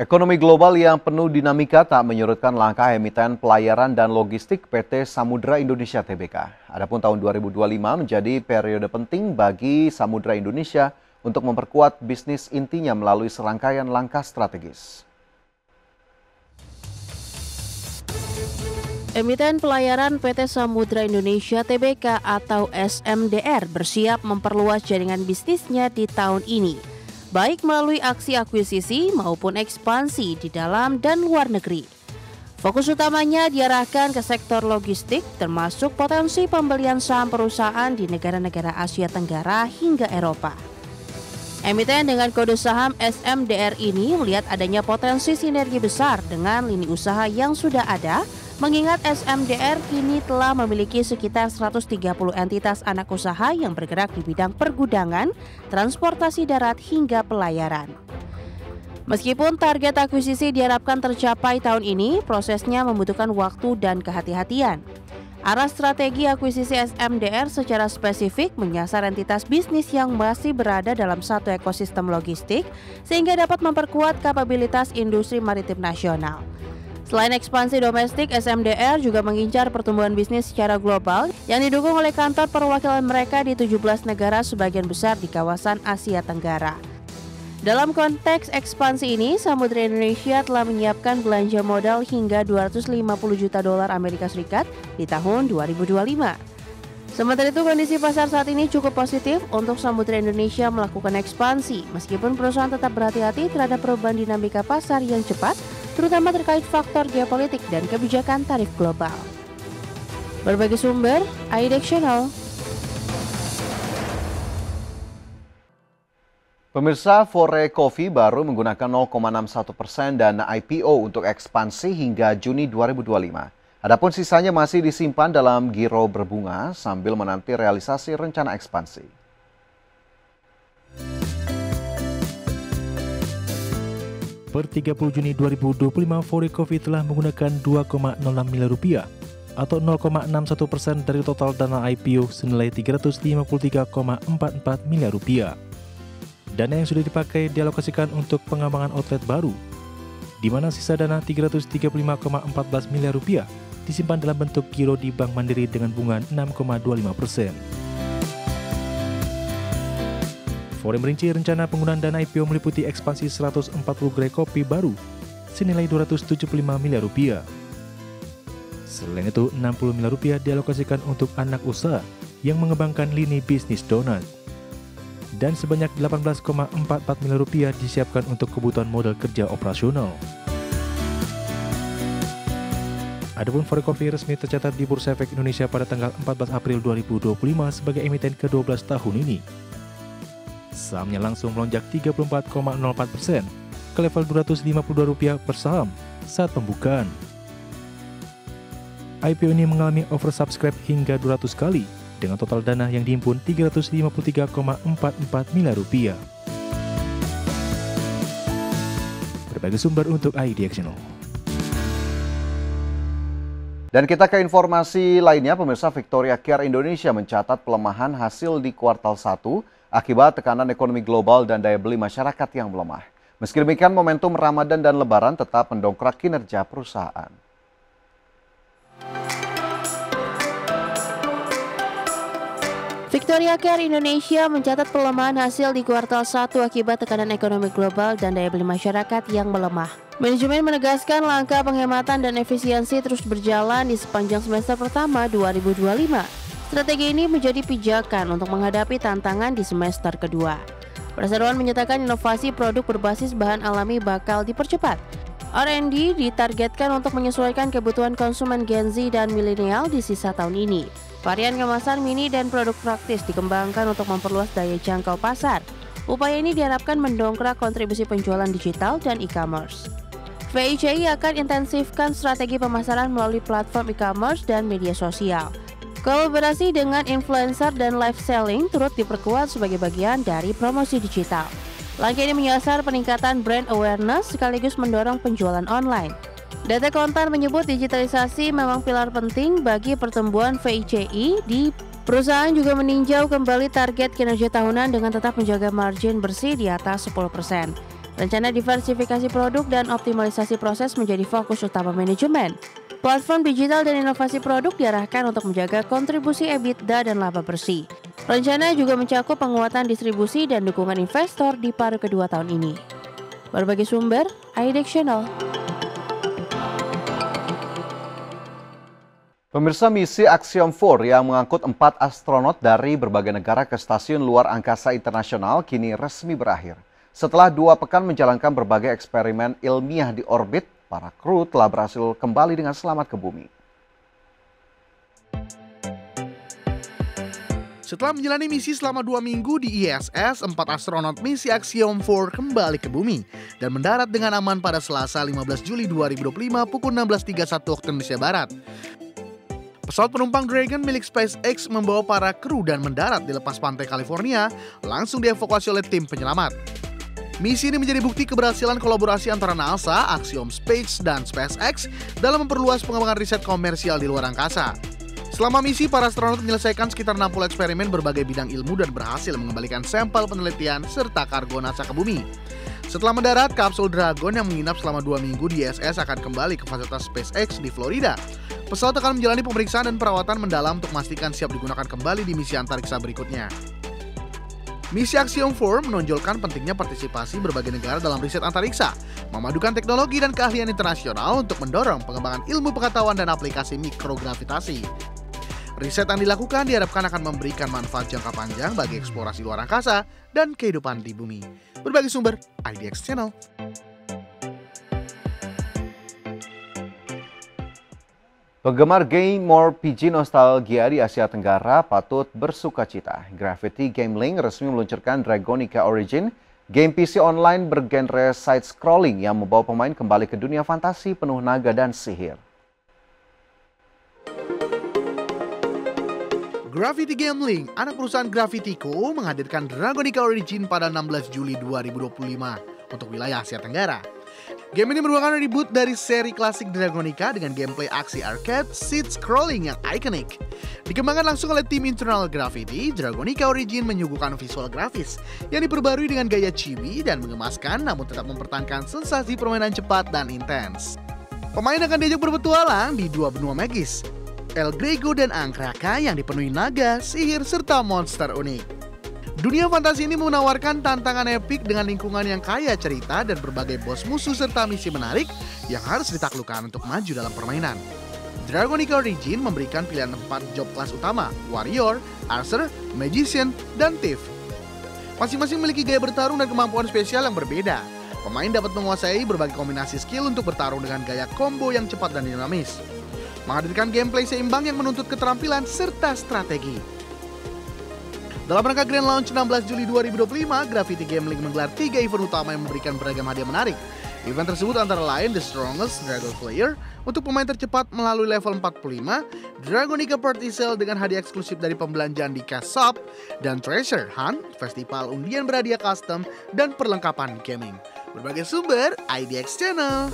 Ekonomi global yang penuh dinamika tak menyurutkan langkah emiten pelayaran dan logistik PT Samudra Indonesia Tbk. Adapun tahun 2025 menjadi periode penting bagi Samudra Indonesia untuk memperkuat bisnis intinya melalui serangkaian langkah strategis. Emiten pelayaran PT Samudra Indonesia Tbk atau SMDR bersiap memperluas jaringan bisnisnya di tahun ini, baik melalui aksi akuisisi maupun ekspansi di dalam dan luar negeri. Fokus utamanya diarahkan ke sektor logistik, termasuk potensi pembelian saham perusahaan di negara-negara Asia Tenggara hingga Eropa. Emiten dengan kode saham SMDR ini melihat adanya potensi sinergi besar dengan lini usaha yang sudah ada, mengingat SMDR kini telah memiliki sekitar 130 entitas anak usaha yang bergerak di bidang pergudangan, transportasi darat hingga pelayaran. Meskipun target akuisisi diharapkan tercapai tahun ini, prosesnya membutuhkan waktu dan kehati-hatian. Arah strategi akuisisi SMDR secara spesifik menyasar entitas bisnis yang masih berada dalam satu ekosistem logistik sehingga dapat memperkuat kapabilitas industri maritim nasional. Selain ekspansi domestik, SMDR juga mengincar pertumbuhan bisnis secara global yang didukung oleh kantor perwakilan mereka di 17 negara sebagian besar di kawasan Asia Tenggara. Dalam konteks ekspansi ini, Samudra Indonesia telah menyiapkan belanja modal hingga 250 juta dolar Amerika Serikat di tahun 2025. Sementara itu, kondisi pasar saat ini cukup positif untuk Samudra Indonesia melakukan ekspansi, meskipun perusahaan tetap berhati-hati terhadap perubahan dinamika pasar yang cepat, terutama terkait faktor geopolitik dan kebijakan tarif global. Berbagai sumber, IDEX Channel. Pemirsa, Fore Coffee baru menggunakan 0,61% dana IPO untuk ekspansi hingga Juni 2025. Adapun sisanya masih disimpan dalam giro berbunga sambil menanti realisasi rencana ekspansi. Per 30 Juni 2025, Fore Coffee telah menggunakan 2,06 miliar rupiah atau 0,61% dari total dana IPO senilai 353,44 miliar rupiah. Dana yang sudah dipakai dialokasikan untuk pengembangan outlet baru, di mana sisa dana 335,14 miliar rupiah disimpan dalam bentuk giro di Bank Mandiri dengan bunga 6,25%. Fore merinci rencana penggunaan dana IPO meliputi ekspansi 140 gerai kopi baru senilai 275 miliar rupiah. Selain itu, 60 miliar rupiah dialokasikan untuk anak usaha yang mengembangkan lini bisnis donat. Dan sebanyak 18,44 miliar rupiah disiapkan untuk kebutuhan modal kerja operasional. Adapun Fore Coffee resmi tercatat di Bursa Efek Indonesia pada tanggal 14 April 2025 sebagai emiten ke-12 tahun ini. Sahamnya langsung melonjak 34,04% ke level Rp252 per saham saat pembukaan. IPO ini mengalami oversubscribe hingga 200 kali dengan total dana yang dihimpun 353,44 miliar rupiah. Berbagai sumber untuk IDEX Channel. Dan kita ke informasi lainnya, pemirsa. Victoria Care Indonesia mencatat pelemahan hasil di kuartal 1 akibat tekanan ekonomi global dan daya beli masyarakat yang melemah. Meski demikian, momentum Ramadan dan Lebaran tetap mendongkrak kinerja perusahaan. Victoria Care Indonesia mencatat pelemahan hasil di kuartal 1 akibat tekanan ekonomi global dan daya beli masyarakat yang melemah. Manajemen menegaskan langkah penghematan dan efisiensi terus berjalan di sepanjang semester pertama 2025. Strategi ini menjadi pijakan untuk menghadapi tantangan di semester kedua. Perseroan menyatakan inovasi produk berbasis bahan alami bakal dipercepat. R&D ditargetkan untuk menyesuaikan kebutuhan konsumen Gen Z dan milenial di sisa tahun ini. Varian kemasan mini dan produk praktis dikembangkan untuk memperluas daya jangkau pasar. Upaya ini diharapkan mendongkrak kontribusi penjualan digital dan e-commerce. VICI akan intensifkan strategi pemasaran melalui platform e-commerce dan media sosial. Kolaborasi dengan influencer dan live selling turut diperkuat sebagai bagian dari promosi digital. Langkah ini menyasar peningkatan brand awareness sekaligus mendorong penjualan online. Data Kontan menyebut digitalisasi memang pilar penting bagi pertumbuhan VICI. Di perusahaan juga meninjau kembali target kinerja tahunan dengan tetap menjaga margin bersih di atas 10%. Rencana diversifikasi produk dan optimalisasi proses menjadi fokus utama manajemen. Platform digital dan inovasi produk diarahkan untuk menjaga kontribusi EBITDA dan laba bersih. Rencana juga mencakup penguatan distribusi dan dukungan investor di paruh kedua tahun ini. Berbagai sumber, IDX Channel. Pemirsa, misi Axiom 4 yang mengangkut 4 astronot dari berbagai negara ke Stasiun Luar Angkasa Internasional kini resmi berakhir. Setelah 2 pekan menjalankan berbagai eksperimen ilmiah di orbit, para kru telah berhasil kembali dengan selamat ke bumi. Setelah menjalani misi selama 2 minggu di ISS, 4 astronot misi Axiom 4 kembali ke bumi dan mendarat dengan aman pada Selasa 15 Juli 2025 pukul 16.31 waktu Indonesia Barat. Pesawat penumpang Dragon milik SpaceX membawa para kru dan mendarat di lepas pantai California, langsung dievakuasi oleh tim penyelamat. Misi ini menjadi bukti keberhasilan kolaborasi antara NASA, Axiom Space, dan SpaceX dalam memperluas pengembangan riset komersial di luar angkasa. Selama misi, para astronot menyelesaikan sekitar 60 eksperimen berbagai bidang ilmu dan berhasil mengembalikan sampel penelitian serta kargo NASA ke bumi. Setelah mendarat, kapsul Dragon yang menginap selama 2 minggu di ISS akan kembali ke fasilitas SpaceX di Florida. Pesawat akan menjalani pemeriksaan dan perawatan mendalam untuk memastikan siap digunakan kembali di misi antariksa berikutnya. Misi Axiom 4 menonjolkan pentingnya partisipasi berbagai negara dalam riset antariksa, memadukan teknologi dan keahlian internasional untuk mendorong pengembangan ilmu pengetahuan dan aplikasi mikrogravitasi. Riset yang dilakukan diharapkan akan memberikan manfaat jangka panjang bagi eksplorasi luar angkasa dan kehidupan di bumi. Berbagai sumber, IDX Channel. Penggemar game RPG nostalgia di Asia Tenggara patut bersukacita. Gravity Gambling resmi meluncurkan Dragonica Origin, game PC online bergenre side-scrolling yang membawa pemain kembali ke dunia fantasi penuh naga dan sihir. Gravity Gambling, anak perusahaan Gravity Co, menghadirkan Dragonica Origin pada 16 Juli 2025 untuk wilayah Asia Tenggara. Game ini merupakan reboot dari seri klasik Dragonica dengan gameplay aksi arcade side-scrolling yang ikonik. Dikembangkan langsung oleh tim internal Gravity, Dragonica Origin menyuguhkan visual grafis yang diperbarui dengan gaya chibi dan mengemaskan namun tetap mempertahankan sensasi permainan cepat dan intens. Pemain akan diajak berpetualang di 2 benua magis, El Grego dan Angkraka yang dipenuhi naga, sihir, serta monster unik. Dunia fantasi ini menawarkan tantangan epik dengan lingkungan yang kaya cerita dan berbagai bos musuh serta misi menarik yang harus ditaklukkan untuk maju dalam permainan. Dragonica Origin memberikan pilihan 4 job kelas utama, Warrior, Archer, Magician, dan Thief. Masing-masing memiliki gaya bertarung dan kemampuan spesial yang berbeda. Pemain dapat menguasai berbagai kombinasi skill untuk bertarung dengan gaya combo yang cepat dan dinamis. Menghadirkan gameplay seimbang yang menuntut keterampilan serta strategi. Dalam rangka Grand Launch 16 Juli 2025, Gravity Gambling menggelar 3 event utama yang memberikan beragam hadiah menarik. Event tersebut antara lain The Strongest Dragon Player untuk pemain tercepat melalui level 45, Dragonica Party Sale dengan hadiah eksklusif dari pembelanjaan di Cash Shop, dan Treasure Hunt, festival undian berhadiah custom dan perlengkapan gaming. Berbagai sumber, IDX Channel.